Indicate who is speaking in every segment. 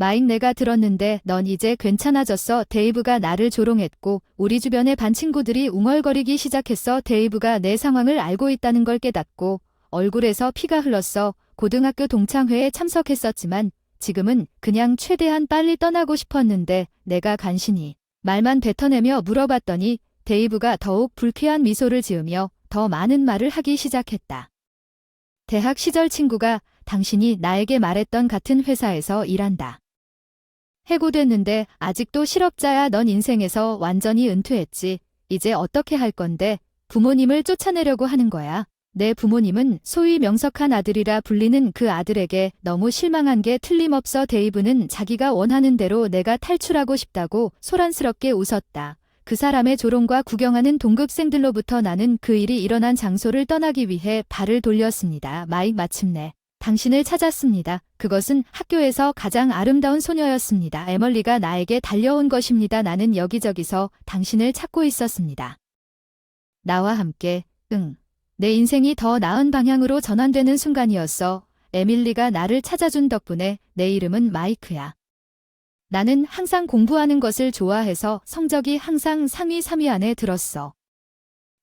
Speaker 1: 마익 내가 들었는데 넌 이제 괜찮아졌어. 데이브가 나를 조롱했고 우리 주변의 반 친구들이 웅얼거리기 시작했어. 데이브가 내 상황을 알고 있다는 걸 깨닫고 얼굴에서 피가 흘렀어. 고등학교 동창회에 참석했었지만 지금은 그냥 최대한 빨리 떠나고 싶었는데 내가 간신히 말만 뱉어내며 물어봤더니 데이브가 더욱 불쾌한 미소를 지으며 더 많은 말을 하기 시작했다. 대학 시절 친구가 당신이 나에게 말했던 같은 회사에서 일한다. 해고됐는데 아직도 실업자야. 넌 인생에서 완전히 은퇴했지. 이제 어떻게 할 건데? 부모님을 쫓아내려고 하는 거야. 내 부모님은 소위 명석한 아들이라 불리는 그 아들에게 너무 실망한 게 틀림없어. 데이브는 자기가 원하는 대로 내가 탈출하고 싶다고 소란스럽게 웃었다. 그 사람의 조롱과 구경하는 동급생들로부터 나는 그 일이 일어난 장소를 떠나기 위해 발을 돌렸습니다. 마익 마침내 당신을 찾았습니다. 그것은 학교에서 가장 아름다운 소녀였습니다. 에멀리가 나에게 달려온 것입니다. 나는 여기저기서 당신을 찾고 있었습니다. 나와 함께, 내 인생이 더 나은 방향으로 전환되는 순간이었어. 에밀리가 나를 찾아준 덕분에 내 이름은 마이크야. 나는 항상 공부하는 것을 좋아해서 성적이 항상 상위 3위 안에 들었어.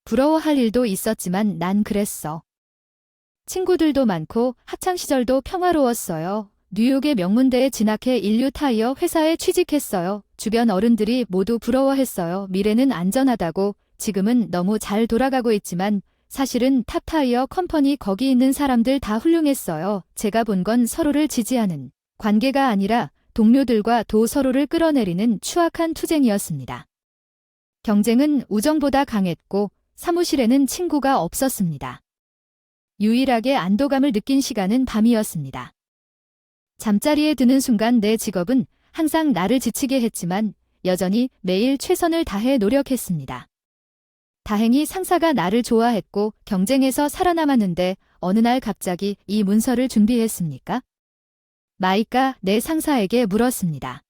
Speaker 1: 부러워할 일도 있었지만 난 그랬어. 친구들도 많고 학창시절도 평화로웠어요. 뉴욕의 명문대에 진학해 인류 타이어 회사에 취직했어요. 주변 어른들이 모두 부러워했어요. 미래는 안전하다고. 지금은 너무 잘 돌아가고 있지만 사실은 탑 타이어 컴퍼니 거기 있는 사람들 다 훌륭했어요. 제가 본 건 서로를 지지하는 관계가 아니라 동료들과 서로를 끌어내리는 추악한 투쟁이었습니다. 경쟁은 우정보다 강했고 사무실에는 친구가 없었습니다. 유일하게 안도감을 느낀 시간은 밤이었습니다. 잠자리에 드는 순간 내 직업은 항상 나를 지치게 했지만 여전히 매일 최선을 다해 노력했습니다. 다행히 상사가 나를 좋아했고 경쟁에서 살아남았는데 어느 날 갑자기 이 문서를 준비했습니까? 마이크가 내 상사에게 물었습니다.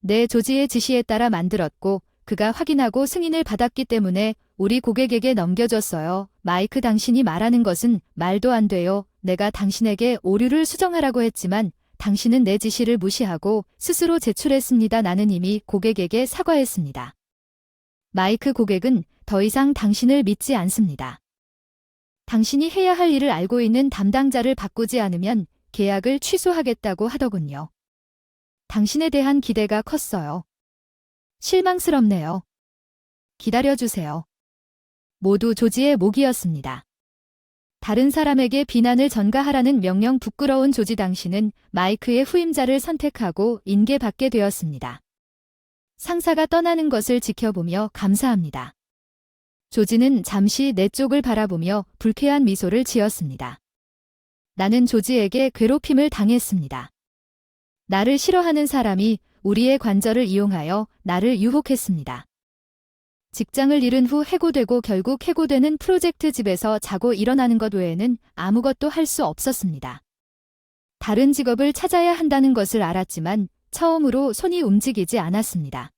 Speaker 1: 내 조지의 지시에 따라 만들었고 그가 확인하고 승인을 받았기 때문에 우리 고객에게 넘겨줬어요. 마이크 당신이 말하는 것은 말도 안 돼요. 내가 당신에게 오류를 수정하라고 했지만 당신은 내 지시를 무시하고 스스로 제출했습니다. 나는 이미 고객에게 사과했습니다. 마이크 고객은 더 이상 당신을 믿지 않습니다. 당신이 해야 할 일을 알고 있는 담당자를 바꾸지 않으면 계약을 취소하겠다고 하더군요. 당신에 대한 기대가 컸어요. 실망스럽네요. 기다려주세요. 모두 조지의 목이었습니다. 다른 사람에게 비난을 전가하라는 명령. 부끄러운 조지 당신은 마이크의 후임자를 선택하고 인계받게 되었습니다. 상사가 떠나는 것을 지켜보며 감사합니다. 조지는 잠시 내 쪽을 바라보며 불쾌한 미소를 지었습니다. 나는 조지에게 괴롭힘을 당했습니다. 나를 싫어하는 사람이 우리의 관절을 이용하여 나를 유혹했습니다. 직장을 잃은 후 해고되고 결국 해고되는 프로젝트 집에서 자고 일어나는 것 외에는 아무것도 할 수 없었습니다. 다른 직업을 찾아야 한다는 것을 알았지만 처음으로 손이 움직이지 않았습니다.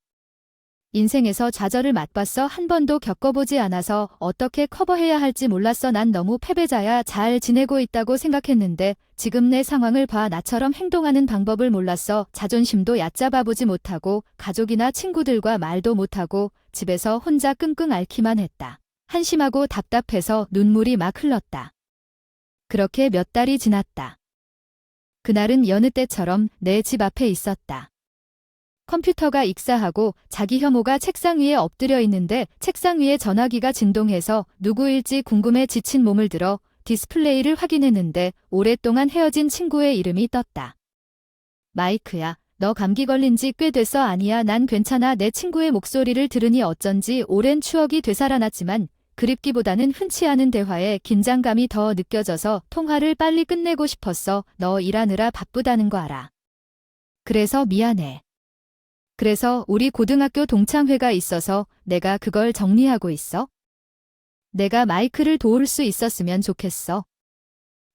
Speaker 1: 인생에서 좌절을 맛봤어. 한 번도 겪어보지 않아서 어떻게 커버해야 할지 몰랐어. 난 너무 패배자야. 잘 지내고 있다고 생각했는데 지금 내 상황을 봐. 나처럼 행동하는 방법을 몰랐어. 자존심도 얕잡아보지 못하고 가족이나 친구들과 말도 못하고 집에서 혼자 끙끙 앓기만 했다. 한심하고 답답해서 눈물이 막 흘렀다. 그렇게 몇 달이 지났다. 그날은 여느 때처럼 내 집 앞에 있었다. 컴퓨터가 익사하고 자기 혐오가 책상 위에 엎드려 있는데 책상 위에 전화기가 진동해서 누구일지 궁금해 지친 몸을 들어 디스플레이를 확인했는데 오랫동안 헤어진 친구의 이름이 떴다. 마이크야, 너 감기 걸린 지 꽤 됐어. 아니야, 난 괜찮아. 내 친구의 목소리를 들으니 어쩐지 오랜 추억이 되살아났지만 그립기보다는 흔치 않은 대화에 긴장감이 더 느껴져서 통화를 빨리 끝내고 싶었어. 너 일하느라 바쁘다는 거 알아. 그래서 미안해. 그래서 우리 고등학교 동창회가 있어서 내가 그걸 정리하고 있어. 내가 마이크를 도울 수 있었으면 좋겠어.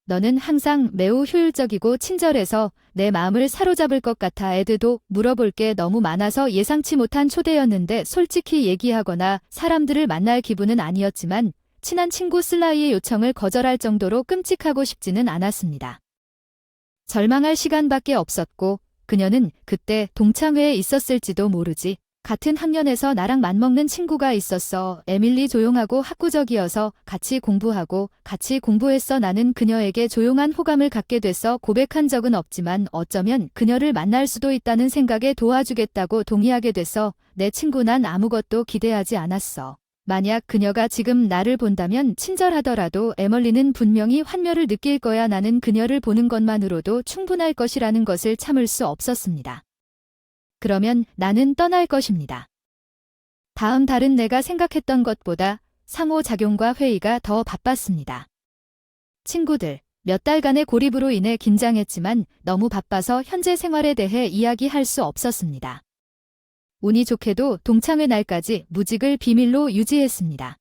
Speaker 1: 너는 항상 매우 효율적이고 친절해서 내 마음을 사로잡을 것 같아. 애들도 물어볼 게 너무 많아서 예상치 못한 초대였는데 솔직히 얘기하거나 사람들을 만날 기분은 아니었지만 친한 친구 슬라이의 요청을 거절할 정도로 끔찍하고 싶지는 않았습니다. 절망할 시간밖에 없었고 그녀는 그때 동창회에 있었을지도 모르지. 같은 학년에서 나랑 맞먹는 친구가 있었어. 에밀리 조용하고 학구적이어서 같이 공부하고 같이 공부했어. 나는 그녀에게 조용한 호감을 갖게 돼서 고백한 적은 없지만 어쩌면 그녀를 만날 수도 있다는 생각에 도와주겠다고 동의하게 돼서 내 친구 난 아무것도 기대하지 않았어. 만약 그녀가 지금 나를 본다면 친절하더라도 에멀리는 분명히 환멸을 느낄 거야. 나는 그녀를 보는 것만으로도 충분할 것이라는 것을 참을 수 없었습니다. 그러면 나는 떠날 것입니다. 다음 달은 내가 생각했던 것보다 상호작용과 회의가 더 바빴습니다. 친구들, 몇 달간의 고립으로 인해 긴장했지만 너무 바빠서 현재 생활에 대해 이야기할 수 없었습니다. 운이 좋게도 동창회 날까지 무직을 비밀로 유지했습니다.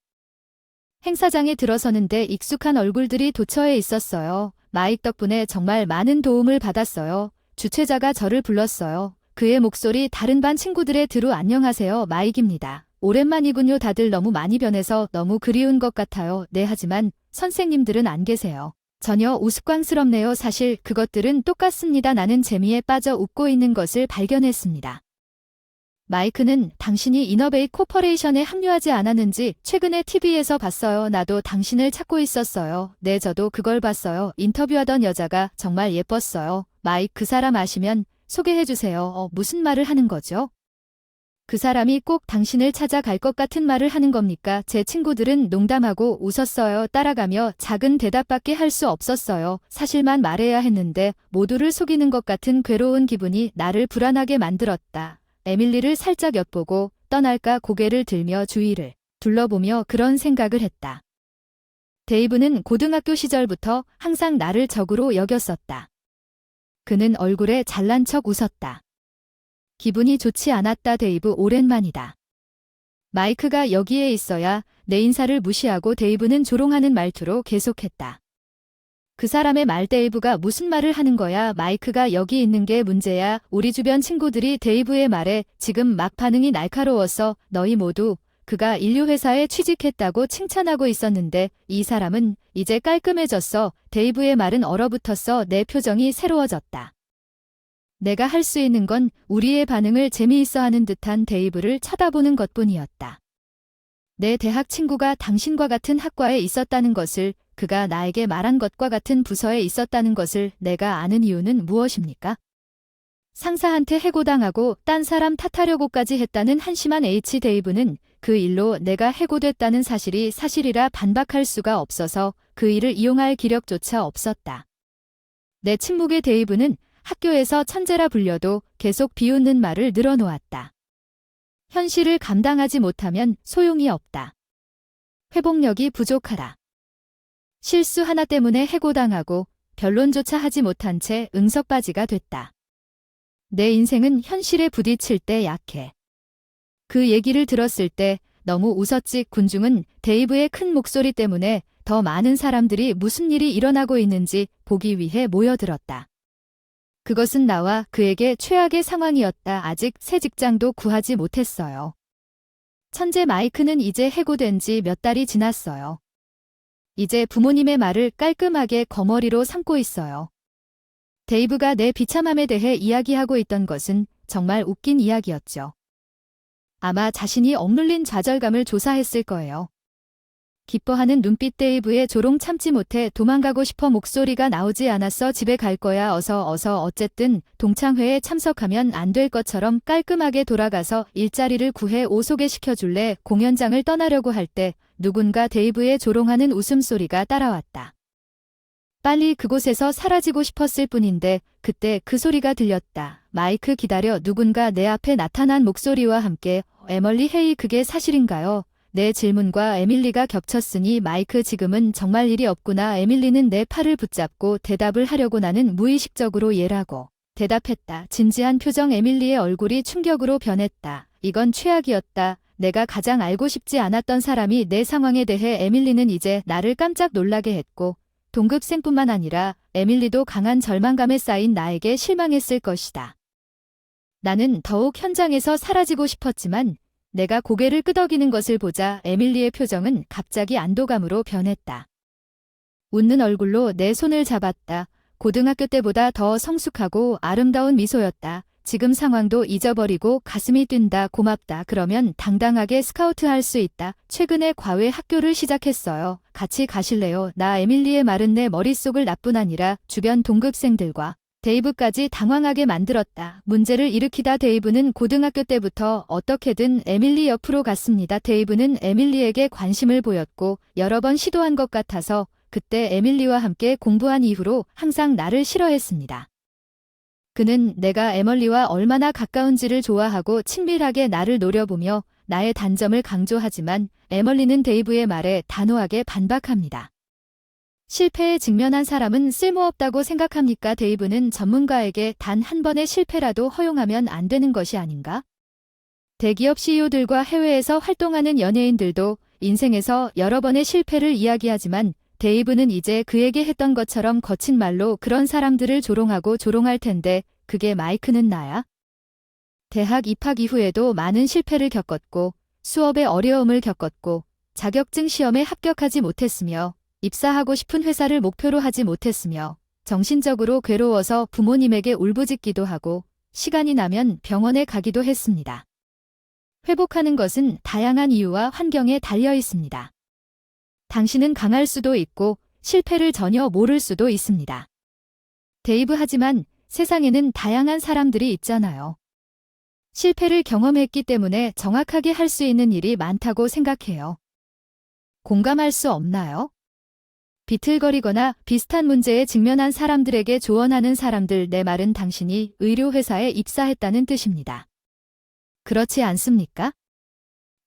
Speaker 1: 행사장에 들어서는데 익숙한 얼굴들이 도처에 있었어요. 마이크 덕분에 정말 많은 도움을 받았어요. 주최자가 저를 불렀어요. 그의 목소리 다른 반 친구들의 드루 안녕하세요. 마이크입니다. 오랜만이군요. 다들 너무 많이 변해서 너무 그리운 것 같아요. 네, 하지만 선생님들은 안 계세요. 전혀 우스꽝스럽네요. 사실 그것들은 똑같습니다. 나는 재미에 빠져 웃고 있는 것을 발견했습니다. 마이크는 당신이 이너베이 코퍼레이션에 합류하지 않았는지 최근에 TV에서 봤어요. 나도 당신을 찾고 있었어요. 네, 저도 그걸 봤어요. 인터뷰하던 여자가 정말 예뻤어요. 마이크, 그 사람 아시면 소개해주세요. 무슨 말을 하는 거죠? 그 사람이 꼭 당신을 찾아갈 것 같은 말을 하는 겁니까? 제 친구들은 농담하고 웃었어요. 따라가며 작은 대답밖에 할 수 없었어요. 사실만 말해야 했는데 모두를 속이는 것 같은 괴로운 기분이 나를 불안하게 만들었다. 에밀리를 살짝 엿보고 떠날까 고개를 들며 주위를 둘러보며 그런 생각을 했다. 데이브는 고등학교 시절부터 항상 나를 적으로 여겼었다. 그는 얼굴에 잘난 척 웃었다. 기분이 좋지 않았다. 데이브, 오랜만이다. 마이크가 여기에 있어야 내 인사를 무시하고 데이브는 조롱하는 말투로 계속했다. 그 사람의 말, 데이브가 무슨 말을 하는 거야? 마이크가 여기 있는 게 문제야. 우리 주변 친구들이 데이브의 말에 지금 막 반응이 날카로웠어. 너희 모두 그가 인류회사에 취직했다고 칭찬하고 있었는데 이 사람은 이제 깔끔해졌어. 데이브의 말은 얼어붙었어. 내 표정이 새로워졌다. 내가 할 수 있는 건 우리의 반응을 재미있어 하는 듯한 데이브를 쳐다보는 것뿐이었다. 내 대학 친구가 당신과 같은 학과에 있었다는 것을, 그가 나에게 말한 것과 같은 부서에 있었다는 것을 내가 아는 이유는 무엇입니까? 상사한테 해고당하고 딴 사람 탓하려고까지 했다는 한심한 H. 데이브는 그 일로 내가 해고됐다는 사실이 사실이라 반박할 수가 없어서 그 일을 이용할 기력조차 없었다. 내 침묵의 데이브는 학교에서 천재라 불려도 계속 비웃는 말을 늘어놓았다. 현실을 감당하지 못하면 소용이 없다. 회복력이 부족하다. 실수 하나 때문에 해고당하고 변론조차 하지 못한 채 응석바지가 됐다. 내 인생은 현실에 부딪힐 때 약해. 그 얘기를 들었을 때 너무 웃었지. 군중은 데이브의 큰 목소리 때문에 더 많은 사람들이 무슨 일이 일어나고 있는지 보기 위해 모여들었다. 그것은 나와 그에게 최악의 상황이었다. 아직 새 직장도 구하지 못했어요. 천재 마이크는 이제 해고된 지 몇 달이 지났어요. 이제 부모님의 말을 깔끔하게 거머리로 삼고 있어요. 데이브가 내 비참함에 대해 이야기하고 있던 것은 정말 웃긴 이야기였죠. 아마 자신이 억눌린 좌절감을 조사했을 거예요. 기뻐하는 눈빛, 데이브의 조롱 참지 못해 도망가고 싶어. 목소리가 나오지 않았어. 집에 갈 거야. 어서 어쨌든 동창회에 참석하면 안 될 것처럼 깔끔하게 돌아가서 일자리를 구해 옷 소개시켜줄래? 공연장을 떠나려고 할 때 누군가 데이브의 조롱하는 웃음소리가 따라왔다. 빨리 그곳에서 사라지고 싶었을 뿐인데 그때 그 소리가 들렸다. 마이크, 기다려. 누군가 내 앞에 나타난 목소리와 함께 에멀리, 헤이, 그게 사실인가요? 내 질문과 에밀리가 겹쳤으니 마이크, 지금은 정말 일이 없구나. 에밀리는 내 팔을 붙잡고 대답을 하려고 나는 무의식적으로 예라고 대답했다. 진지한 표정. 에밀리의 얼굴이 충격으로 변했다. 이건 최악이었다. 내가 가장 알고 싶지 않았던 사람이 내 상황에 대해 에밀리는 이제 나를 깜짝 놀라게 했고 동급생뿐만 아니라 에밀리도 강한 절망감에 쌓인 나에게 실망했을 것이다. 나는 더욱 현장에서 사라지고 싶었지만 내가 고개를 끄덕이는 것을 보자 에밀리의 표정은 갑자기 안도감으로 변했다. 웃는 얼굴로 내 손을 잡았다. 고등학교 때보다 더 성숙하고 아름다운 미소였다. 지금 상황도 잊어버리고 가슴이 뛴다. 고맙다. 그러면 당당하게 스카우트 할 수 있다. 최근에 과외 학교를 시작했어요. 같이 가실래요? 나 에밀리의 말은 내 머릿속을 나뿐 아니라 주변 동급생들과 데이브까지 당황하게 만들었다. 문제를 일으키다. 데이브는 고등학교 때부터 어떻게든 에밀리 옆으로 갔습니다. 데이브는 에밀리에게 관심을 보였고 여러 번 시도한 것 같아서 그때 에밀리와 함께 공부한 이후로 항상 나를 싫어했습니다. 그는 내가 에멀리와 얼마나 가까운지를 좋아하고 친밀하게 나를 노려보며 나의 단점을 강조하지만 에멀리는 데이브의 말에 단호하게 반박합니다. 실패에 직면한 사람은 쓸모없다고 생각합니까? 데이브는 전문가에게 단 한 번의 실패라도 허용하면 안 되는 것이 아닌가? 대기업 CEO들과 해외에서 활동하는 연예인들도 인생에서 여러 번의 실패를 이야기하지만 데이브는 이제 그에게 했던 것처럼 거친 말로 그런 사람들을 조롱하고 조롱할 텐데 그게 마이크는 나야? 대학 입학 이후에도 많은 실패를 겪었고 수업에 어려움을 겪었고 자격증 시험에 합격하지 못했으며 입사하고 싶은 회사를 목표로 하지 못했으며 정신적으로 괴로워서 부모님에게 울부짖기도 하고 시간이 나면 병원에 가기도 했습니다. 회복하는 것은 다양한 이유와 환경에 달려 있습니다. 당신은 강할 수도 있고 실패를 전혀 모를 수도 있습니다. 데이브, 하지만 세상에는 다양한 사람들이 있잖아요. 실패를 경험했기 때문에 정확하게 할 수 있는 일이 많다고 생각해요. 공감할 수 없나요? 비틀거리거나 비슷한 문제에 직면한 사람들에게 조언하는 사람들, 내 말은 당신이 의료회사에 입사했다는 뜻입니다. 그렇지 않습니까?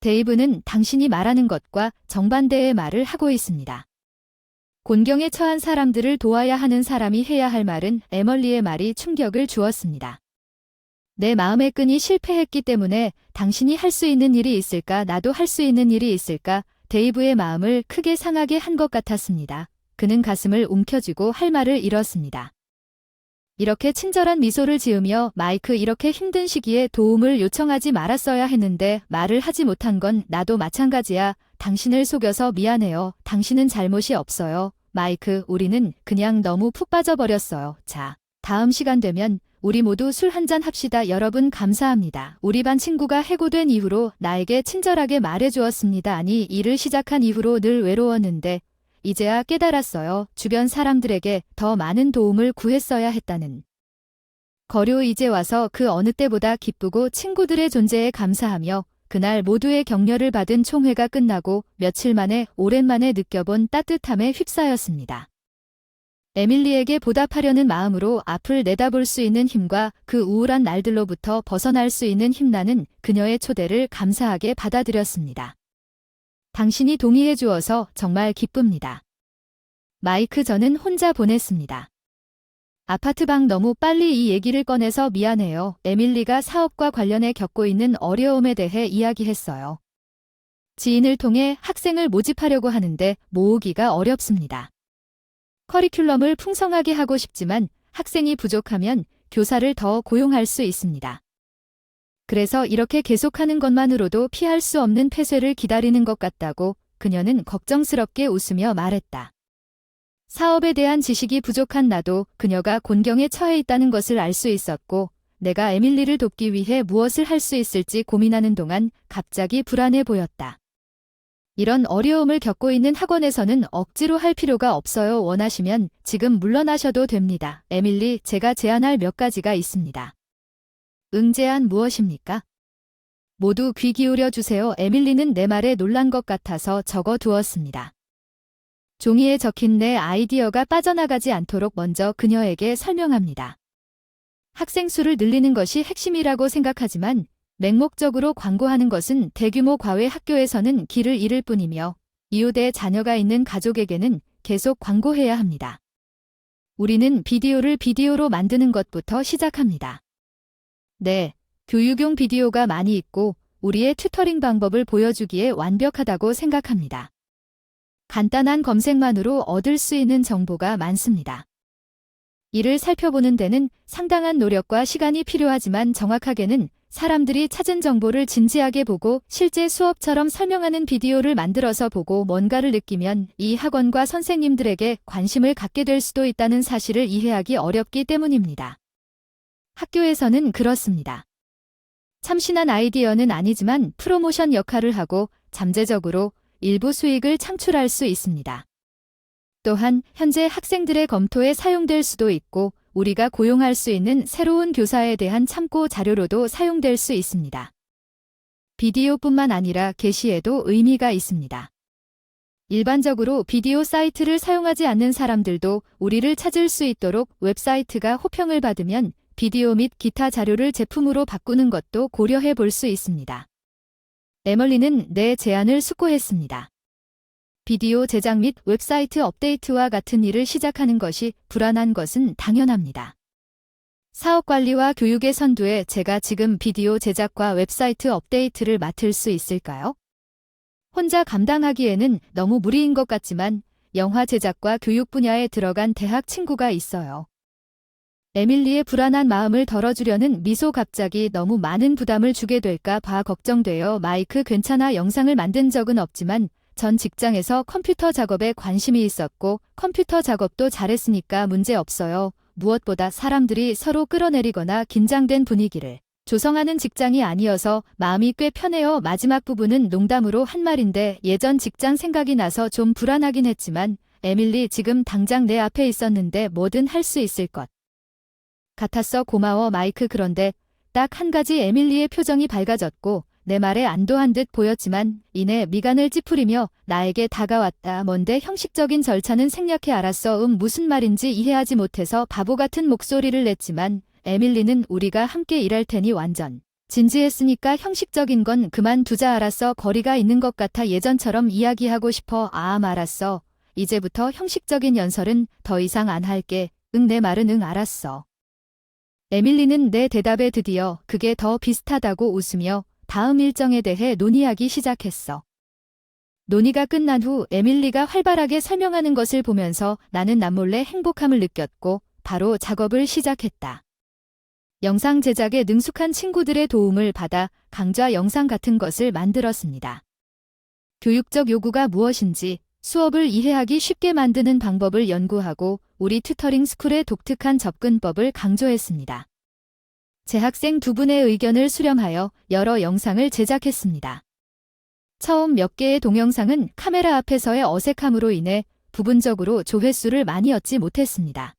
Speaker 1: 데이브는 당신이 말하는 것과 정반대의 말을 하고 있습니다. 곤경에 처한 사람들을 도와야 하는 사람이 해야 할 말은 에멀리의 말이 충격을 주었습니다. 내 마음의 끈이 실패했기 때문에 당신이 할 수 있는 일이 있을까? 나도 할 수 있는 일이 있을까? 데이브의 마음을 크게 상하게 한 것 같았습니다. 그는 가슴을 움켜쥐고 할 말을 잃었습니다. 이렇게 친절한 미소를 지으며 마이크, 이렇게 힘든 시기에 도움을 요청하지 말았어야 했는데 말을 하지 못한 건 나도 마찬가지야. 당신을 속여서 미안해요. 당신은 잘못이 없어요. 마이크, 우리는 그냥 너무 푹 빠져버렸어요. 자, 다음 시간 되면 우리 모두 술 한잔 합시다. 여러분 감사합니다. 우리 반 친구가 해고된 이후로 나에게 친절하게 말해주었습니다. 아니, 일을 시작한 이후로 늘 외로웠는데 이제야 깨달았어요. 주변 사람들에게 더 많은 도움을 구했어야 했다는. 거류, 이제 와서 그 어느 때보다 기쁘고 친구들의 존재에 감사하며 그날 모두의 격려를 받은 총회가 끝나고 며칠 만에 오랜만에 느껴본 따뜻함에 휩싸였습니다. 에밀리에게 보답하려는 마음으로 앞을 내다볼 수 있는 힘과 그 우울한 날들로부터 벗어날 수 있는 힘, 나는 그녀의 초대를 감사하게 받아들였습니다. 당신이 동의해 주어서 정말 기쁩니다. 마이크, 저는 혼자 보냈습니다. 아파트방 너무 빨리 이 얘기를 꺼내서 미안해요. 에밀리가 사업과 관련해 겪고 있는 어려움에 대해 이야기했어요. 지인을 통해 학생을 모집하려고 하는데 모으기가 어렵습니다. 커리큘럼을 풍성하게 하고 싶지만 학생이 부족하면 교사를 더 고용할 수 있습니다. 그래서 이렇게 계속하는 것만으로도 피할 수 없는 폐쇄를 기다리는 것 같다고 그녀는 걱정스럽게 웃으며 말했다. 사업에 대한 지식이 부족한 나도 그녀가 곤경에 처해 있다는 것을 알 수 있었고 내가 에밀리를 돕기 위해 무엇을 할 수 있을지 고민하는 동안 갑자기 불안해 보였다. 이런 어려움을 겪고 있는 학원에서는 억지로 할 필요가 없어요. 원하시면 지금 물러나셔도 됩니다. 에밀리, 제가 제안할 몇 가지가 있습니다. 제안 무엇입니까? 모두 귀 기울여 주세요. 에밀리는 내 말에 놀란 것 같아서 적어 두었습니다. 종이에 적힌 내 아이디어가 빠져나가지 않도록 먼저 그녀에게 설명합니다. 학생 수를 늘리는 것이 핵심이라고 생각하지만 맹목적으로 광고하는 것은 대규모 과외 학교에서는 길을 잃을 뿐이며 이웃에 자녀가 있는 가족에게는 계속 광고해야 합니다. 우리는 비디오를 비디오로 만드는 것부터 시작합니다. 네, 교육용 비디오가 많이 있고 우리의 튜터링 방법을 보여주기에 완벽하다고 생각합니다. 간단한 검색만으로 얻을 수 있는 정보가 많습니다. 이를 살펴보는 데는 상당한 노력과 시간이 필요하지만 정확하게는 사람들이 찾은 정보를 진지하게 보고 실제 수업처럼 설명하는 비디오를 만들어서 보고 뭔가를 느끼면 이 학원과 선생님들에게 관심을 갖게 될 수도 있다는 사실을 이해하기 어렵기 때문입니다. 학교에서는 그렇습니다. 참신한 아이디어는 아니지만 프로모션 역할을 하고 잠재적으로 일부 수익을 창출할 수 있습니다. 또한 현재 학생들의 검토에 사용될 수도 있고 우리가 고용할 수 있는 새로운 교사에 대한 참고 자료로도 사용될 수 있습니다. 비디오뿐만 아니라 게시에도 의미가 있습니다. 일반적으로 비디오 사이트를 사용하지 않는 사람들도 우리를 찾을 수 있도록 웹사이트가 호평을 받으면 비디오 및 기타 자료를 제품으로 바꾸는 것도 고려해 볼 수 있습니다. 에멀리는 내 제안을 숙고했습니다. 비디오 제작 및 웹사이트 업데이트와 같은 일을 시작하는 것이 불안한 것은 당연합니다. 사업 관리와 교육의 선두에 제가 지금 비디오 제작과 웹사이트 업데이트를 맡을 수 있을까요? 혼자 감당하기에는 너무 무리인 것 같지만 영화 제작과 교육 분야에 들어간 대학 친구가 있어요. 에밀리의 불안한 마음을 덜어주려는 미소 갑자기 너무 많은 부담을 주게 될까 봐 걱정되어 마이크 괜찮아 영상을 만든 적은 없지만 전 직장에서 컴퓨터 작업에 관심이 있었고 컴퓨터 작업도 잘했으니까 문제 없어요. 무엇보다 사람들이 서로 끌어내리거나 긴장된 분위기를 조성하는 직장이 아니어서 마음이 꽤 편해요. 마지막 부분은 농담으로 한 말인데 예전 직장 생각이 나서 좀 불안하긴 했지만 에밀리 지금 당장 내 앞에 있었는데 뭐든 할 수 있을 것 같았어. 고마워 마이크. 그런데 딱 한 가지 에밀리의 표정이 밝아졌고 내 말에 안도한 듯 보였지만 이내 미간을 찌푸리며 나에게 다가왔다. 뭔데 형식적인 절차는 생략해. 알았어. 무슨 말인지 이해하지 못해서 바보 같은 목소리를 냈지만 에밀리는 우리가 함께 일할 테니 완전 진지했으니까 형식적인 건 그만두자. 알았어. 거리가 있는 것 같아. 예전처럼 이야기하고 싶어. 알았어. 이제부터 형식적인 연설은 더 이상 안 할게. 내 말은 알았어. 에밀리는 내 대답에 드디어 그게 더 비슷하다고 웃으며 다음 일정에 대해 논의하기 시작했어. 논의가 끝난 후 에밀리가 활발하게 설명하는 것을 보면서 나는 남몰래 행복함을 느꼈고 바로 작업을 시작했다. 영상 제작에 능숙한 친구들의 도움을 받아 강좌 영상 같은 것을 만들었습니다. 교육적 요구가 무엇인지 수업을 이해하기 쉽게 만드는 방법을 연구하고 우리 튜터링 스쿨의 독특한 접근법을 강조했습니다. 재학생 2분의 의견을 수렴하여 여러 영상을 제작했습니다. 처음 몇 개의 동영상은 카메라 앞에서의 어색함으로 인해 부분적으로 조회수를 많이 얻지 못했습니다.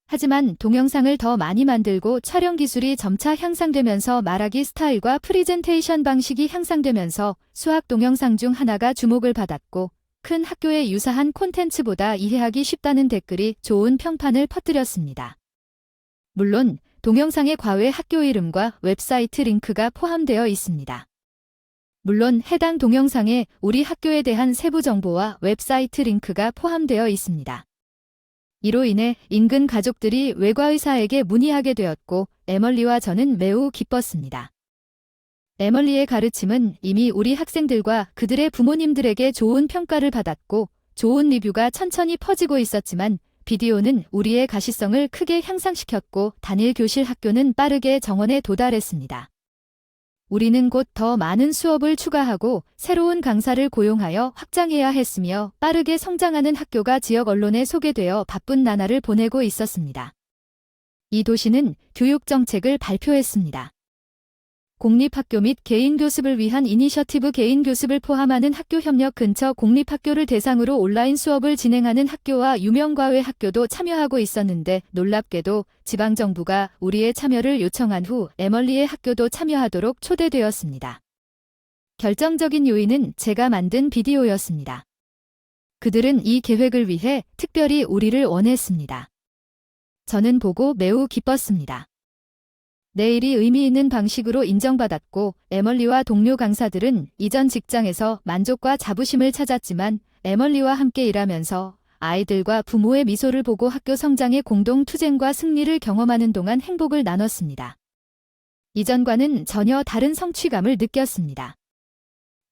Speaker 1: 하지만 동영상을 더 많이 만들고 촬영 기술이 점차 향상되면서 말하기 스타일과 프리젠테이션 방식이 향상되면서 수학 동영상 중 하나가 주목을 받았고 큰 학교에 유사한 콘텐츠보다 이해하기 쉽다는 댓글이 좋은 평판을 퍼뜨렸습니다. 물론 동영상의 과외 학교 이름과 웹사이트 링크가 포함되어 있습니다. 물론 해당 동영상에 우리 학교에 대한 세부 정보와 웹사이트 링크가 포함되어 있습니다. 이로 인해 인근 가족들이 외과의사에게 문의하게 되었고 에멀리와 저는 매우 기뻤습니다. 에멀리의 가르침은 이미 우리 학생들과 그들의 부모님들에게 좋은 평가를 받았고 좋은 리뷰가 천천히 퍼지고 있었지만 비디오는 우리의 가시성을 크게 향상시켰고 단일 교실 학교는 빠르게 정원에 도달했습니다. 우리는 곧 더 많은 수업을 추가하고 새로운 강사를 고용하여 확장해야 했으며 빠르게 성장하는 학교가 지역 언론에 소개되어 바쁜 나날을 보내고 있었습니다. 이 도시는 교육 정책을 발표했습니다. 공립학교 및 개인 교습을 위한 이니셔티브 개인 교습을 포함하는 학교 협력 근처 공립학교를 대상으로 온라인 수업을 진행하는 학교와 유명과외 학교도 참여하고 있었는데 놀랍게도 지방정부가 우리의 참여를 요청한 후 에멀리의 학교도 참여하도록 초대되었습니다. 결정적인 요인은 제가 만든 비디오였습니다. 그들은 이 계획을 위해 특별히 우리를 원했습니다. 저는 보고 매우 기뻤습니다. 내 일이 의미 있는 방식으로 인정받았고 에멀리와 동료 강사들은 이전 직장에서 만족과 자부심을 찾았지만 에멀리와 함께 일하면서 아이들과 부모의 미소를 보고 학교 성장의 공동 투쟁과 승리를 경험하는 동안 행복을 나눴습니다. 이전과는 전혀 다른 성취감을 느꼈습니다.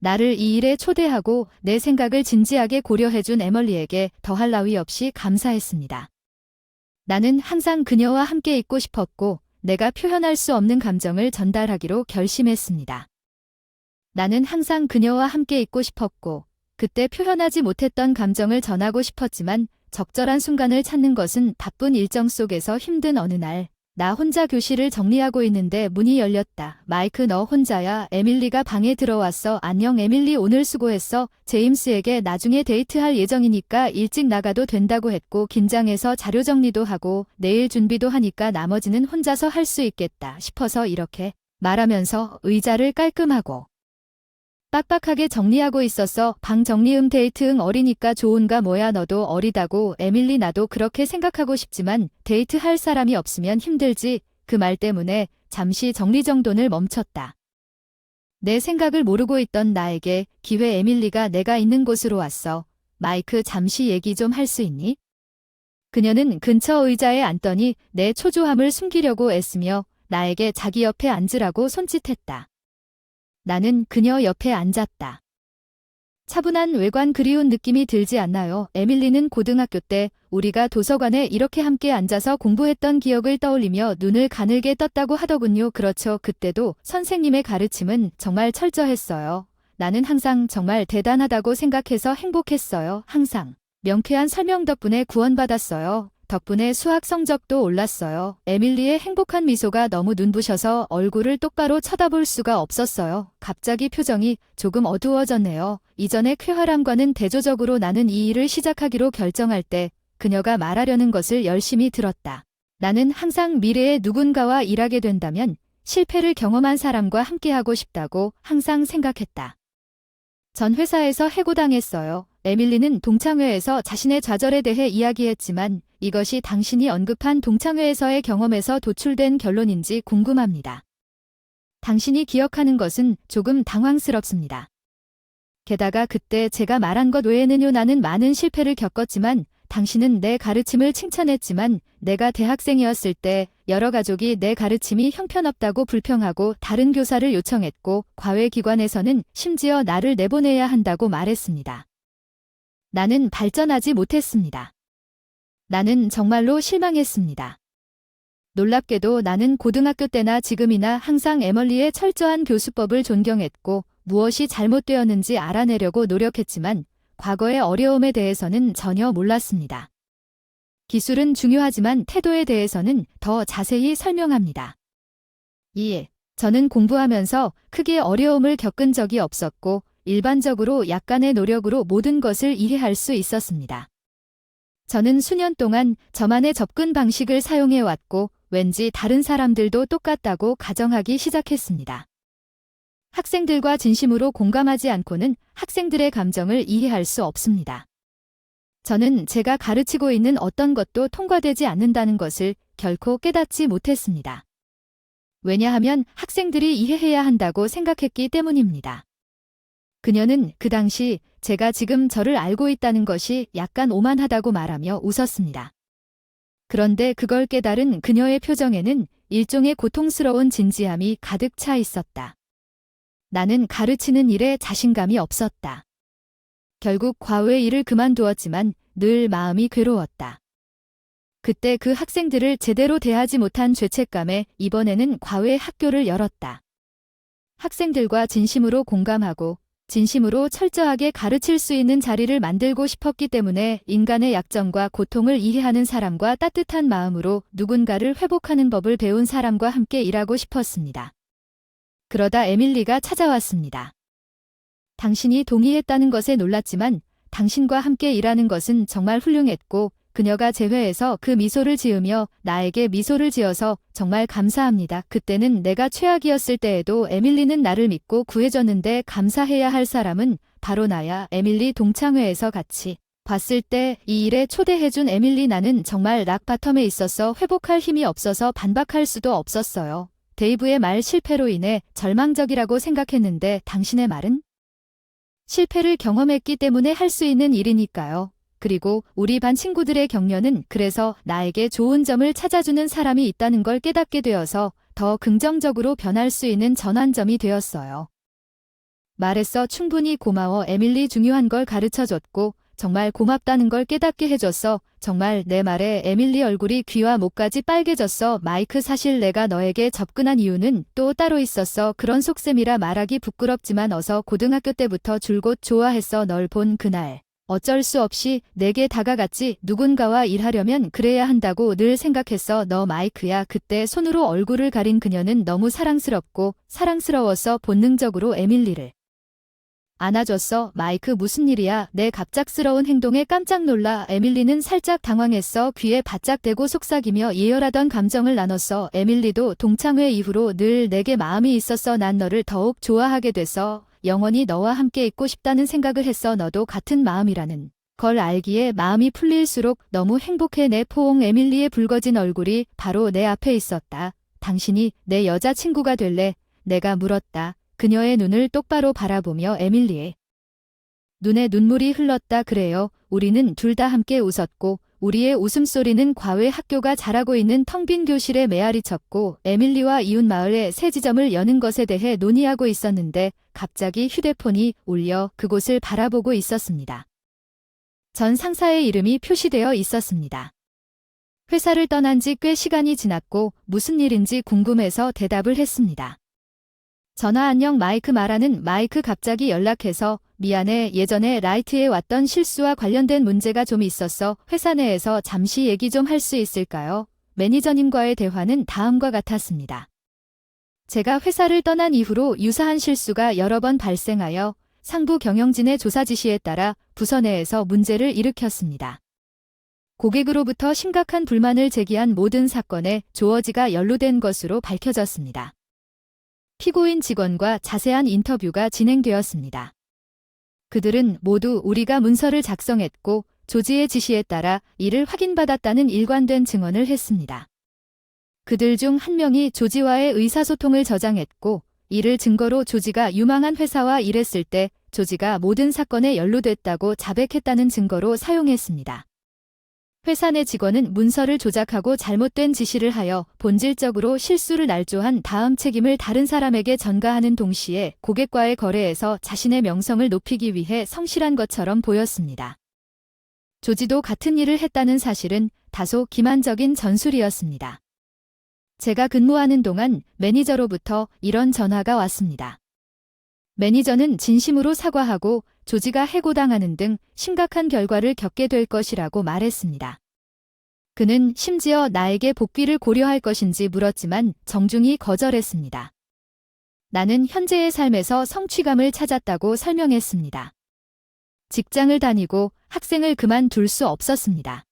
Speaker 1: 나를 이 일에 초대하고 내 생각을 진지하게 고려해준 에멀리에게 더할 나위 없이 감사했습니다. 나는 항상 그녀와 함께 있고 싶었고 내가 표현할 수 없는 감정을 전달하기로 결심했습니다. 나는 항상 그녀와 함께 있고 싶었고, 그때 표현하지 못했던 감정을 전하고 싶었지만 적절한 순간을 찾는 것은 바쁜 일정 속에서 힘든 어느 날, 나 혼자 교실을 정리하고 있는데 문이 열렸다. 마이크 너 혼자야? 에밀리가 방에 들어왔어. 안녕 에밀리 오늘 수고했어. 제임스에게 나중에 데이트할 예정이니까 일찍 나가도 된다고 했고 긴장해서 자료 정리도 하고 내일 준비도 하니까 나머지는 혼자서 할 수 있겠다 싶어서 이렇게 말하면서 의자를 깔끔하고 빡빡하게 정리하고 있었어. 방 정리 데이트 어리니까 좋은가 뭐야 너도 어리다고. 에밀리 나도 그렇게 생각하고 싶지만 데이트 할 사람이 없으면 힘들지. 그 말 때문에 잠시 정리정돈을 멈췄다. 내 생각을 모르고 있던 나에게 기회 에밀리가 내가 있는 곳으로 왔어. 마이크 잠시 얘기 좀 할 수 있니? 그녀는 근처 의자에 앉더니 내 초조함을 숨기려고 애쓰며 나에게 자기 옆에 앉으라고 손짓했다. 나는 그녀 옆에 앉았다. 차분한 외관 그리운 느낌이 들지 않나요? 에밀리는 고등학교 때 우리가 도서관에 이렇게 함께 앉아서 공부했던 기억을 떠올리며 눈을 가늘게 떴다고 하더군요. 그렇죠. 그때도 선생님의 가르침은 정말 철저했어요. 나는 항상 정말 대단하다고 생각해서 행복했어요. 항상. 명쾌한 설명 덕분에 구원받았어요. 덕분에 수학 성적도 올랐어요. 에밀리의 행복한 미소가 너무 눈부셔서 얼굴을 똑바로 쳐다볼 수가 없었어요. 갑자기 표정이 조금 어두워졌네요. 이전의 쾌활함과는 대조적으로 나는 이 일을 시작하기로 결정할 때 그녀가 말하려는 것을 열심히 들었다. 나는 항상 미래에 누군가와 일하게 된다면 실패를 경험한 사람과 함께하고 싶다고 항상 생각했다. 전 회사에서 해고당했어요. 에밀리는 동창회에서 자신의 좌절에 대해 이야기했지만 이것이 당신이 언급한 동창회에서의 경험에서 도출된 결론인지 궁금합니다. 당신이 기억하는 것은 조금 당황스럽습니다. 게다가 그때 제가 말한 것 외에는요 나는 많은 실패를 겪었지만 당신은 내 가르침을 칭찬했지만 내가 대학생이었을 때 여러 가족이 내 가르침이 형편없다고 불평하고 다른 교사를 요청했고 과외기관에서는 심지어 나를 내보내야 한다고 말했습니다. 나는 발전하지 못했습니다. 나는 정말로 실망했습니다. 놀랍게도 나는 고등학교 때나 지금이나 항상 에멀리의 철저한 교수법을 존경했고 무엇이 잘못되었는지 알아내려고 노력했지만 과거의 어려움에 대해서는 전혀 몰랐습니다. 기술은 중요하지만 태도에 대해서는 더 자세히 설명합니다. 2. 저는 공부하면서 크게 어려움을 겪은 적이 없었고 일반적으로 약간의 노력으로 모든 것을 이해할 수 있었습니다. 저는 수년 동안 저만의 접근 방식을 사용해왔고 왠지 다른 사람들도 똑같다고 가정하기 시작했습니다. 학생들과 진심으로 공감하지 않고는 학생들의 감정을 이해할 수 없습니다. 저는 제가 가르치고 있는 어떤 것도 통과되지 않는다는 것을 결코 깨닫지 못했습니다. 왜냐하면 학생들이 이해해야 한다고 생각했기 때문입니다. 그녀는 그 당시 제가 지금 저를 알고 있다는 것이 약간 오만하다고 말하며 웃었습니다. 그런데 그걸 깨달은 그녀의 표정에는 일종의 고통스러운 진지함이 가득 차 있었다. 나는 가르치는 일에 자신감이 없었다. 결국 과외 일을 그만두었지만 늘 마음이 괴로웠다. 그때 그 학생들을 제대로 대하지 못한 죄책감에 이번에는 과외 학교를 열었다. 학생들과 진심으로 공감하고 진심으로 철저하게 가르칠 수 있는 자리를 만들고 싶었기 때문에 인간의 약점과 고통을 이해하는 사람과 따뜻한 마음으로 누군가를 회복하는 법을 배운 사람과 함께 일하고 싶었습니다. 그러다 에밀리가 찾아왔습니다. 당신이 동의했다는 것에 놀랐지만 당신과 함께 일하는 것은 정말 훌륭했고 그녀가 제회에서 그 미소를 지으며 나에게 미소를 지어서 정말 감사합니다. 그때는 내가 최악이었을 때에도 에밀리는 나를 믿고 구해줬는데 감사해야 할 사람은 바로 나야. 에밀리 동창회에서 같이 봤을 때 이 일에 초대해준 에밀리 나는 정말 락바텀에 있어서 회복할 힘이 없어서 반박할 수도 없었어요. 데이브의 말 실패로 인해 절망적이라고 생각했는데 당신의 말은? 실패를 경험했기 때문에 할 수 있는 일이니까요. 그리고 우리 반 친구들의 격려는 그래서 나에게 좋은 점을 찾아주는 사람이 있다는 걸 깨닫게 되어서 더 긍정적으로 변할 수 있는 전환점이 되었어요. 말했어. 충분히 고마워. 에밀리 중요한 걸 가르쳐줬고 정말 고맙다는 걸 깨닫게 해줬어. 정말 내 말에 에밀리 얼굴이 귀와 목까지 빨개졌어. 마이크, 사실 내가 너에게 접근한 이유는 또 따로 있었어. 그런 속셈이라 말하기 부끄럽지만 어서 고등학교 때부터 줄곧 좋아했어. 널 본 그날. 어쩔 수 없이 내게 다가갔지. 누군가와 일하려면 그래야 한다고 늘 생각했어. 너 마이크야. 그때 손으로 얼굴을 가린 그녀는 너무 사랑스럽고 사랑스러워서 본능적으로 에밀리를 안아줬어. 마이크, 무슨 일이야? 내 갑작스러운 행동에 깜짝 놀라 에밀리는 살짝 당황했어. 귀에 바짝 대고 속삭이며 예열하던 감정을 나눴어. 에밀리도 동창회 이후로 늘 내게 마음이 있었어. 난 너를 더욱 좋아하게 됐어. 영원히 너와 함께 있고 싶다는 생각을 했어. 너도 같은 마음이라는 걸 알기에 마음이 풀릴수록 너무 행복해. 내 포옹. 에밀리의 붉어진 얼굴이 바로 내 앞에 있었다. 당신이 내 여자친구가 될래? 내가 물었다. 그녀의 눈을 똑바로 바라보며 에밀리의 눈에 눈물이 흘렀다. 그래요. 우리는 둘 다 함께 웃었고 우리의 웃음소리는 과외 학교가 잘하고 있는 텅 빈 교실에 메아리 쳤고 에밀리와 이웃마을에 새 지점을 여는 것에 대해 논의하고 있었는데 갑자기 휴대폰이 울려 그곳을 바라보고 있었습니다. 전 상사의 이름이 표시되어 있었습니다. 회사를 떠난 지 꽤 시간이 지났고 무슨 일인지 궁금해서 대답을 했습니다. 전화. 안녕 마이크. 말하는 마이크. 갑자기 연락해서 미안해. 예전에 라이트에 왔던 실수와 관련된 문제가 좀 있었어. 회사 내에서 잠시 얘기 좀 할 수 있을까요? 매니저님과의 대화는 다음과 같았습니다. 제가 회사를 떠난 이후로 유사한 실수가 여러 번 발생하여 상부 경영진의 조사 지시에 따라 부서 내에서 문제를 일으켰습니다. 고객으로부터 심각한 불만을 제기한 모든 사건에 조어지가 연루된 것으로 밝혀졌습니다. 피고인 직원과 자세한 인터뷰가 진행되었습니다. 그들은 모두 우리가 문서를 작성했고 조지의 지시에 따라 이를 확인받았다는 일관된 증언을 했습니다. 그들 중 한 명이 조지와의 의사소통을 저장했고 이를 증거로 조지가 유망한 회사와 일했을 때 조지가 모든 사건에 연루됐다고 자백했다는 증거로 사용했습니다. 회사 내 직원은 문서를 조작하고 잘못된 지시를 하여 본질적으로 실수를 날조한 다음 책임을 다른 사람에게 전가하는 동시에 고객과의 거래에서 자신의 명성을 높이기 위해 성실한 것처럼 보였습니다. 조지도 같은 일을 했다는 사실은 다소 기만적인 전술이었습니다. 제가 근무하는 동안 매니저로부터 이런 전화가 왔습니다. 매니저는 진심으로 사과하고 조지가 해고당하는 등 심각한 결과를 겪게 될 것이라고 말했습니다. 그는 심지어 나에게 복귀를 고려할 것인지 물었지만 정중히 거절했습니다. 나는 현재의 삶에서 성취감을 찾았다고 설명했습니다. 직장을 다니고 학생을 그만둘 수 없었습니다.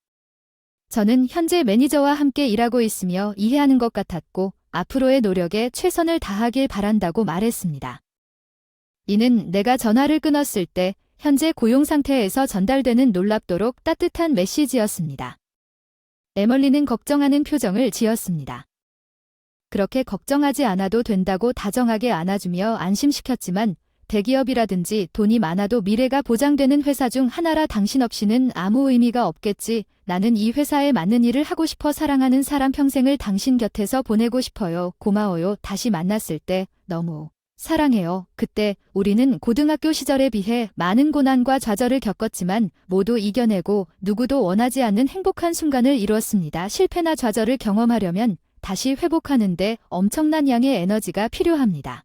Speaker 1: 저는 현재 매니저와 함께 일하고 있으며 이해하는 것 같았고 앞으로의 노력에 최선을 다하길 바란다고 말했습니다. 이는 내가 전화를 끊었을 때 현재 고용 상태에서 전달되는 놀랍도록 따뜻한 메시지였습니다. 에멀리는 걱정하는 표정을 지었습니다. 그렇게 걱정하지 않아도 된다고 다정하게 안아주며 안심시켰지만 대기업이라든지 돈이 많아도 미래가 보장되는 회사 중 하나라 당신 없이는 아무 의미가 없겠지. 나는 이 회사에 맞는 일을 하고 싶어. 사랑하는 사람 평생을 당신 곁에서 보내고 싶어요. 고마워요. 다시 만났을 때 너무 사랑해요. 그때 우리는 고등학교 시절에 비해 많은 고난과 좌절을 겪었지만 모두 이겨내고 누구도 원하지 않는 행복한 순간을 이루었습니다. 실패나 좌절을 경험하려면 다시 회복하는데 엄청난 양의 에너지가 필요합니다.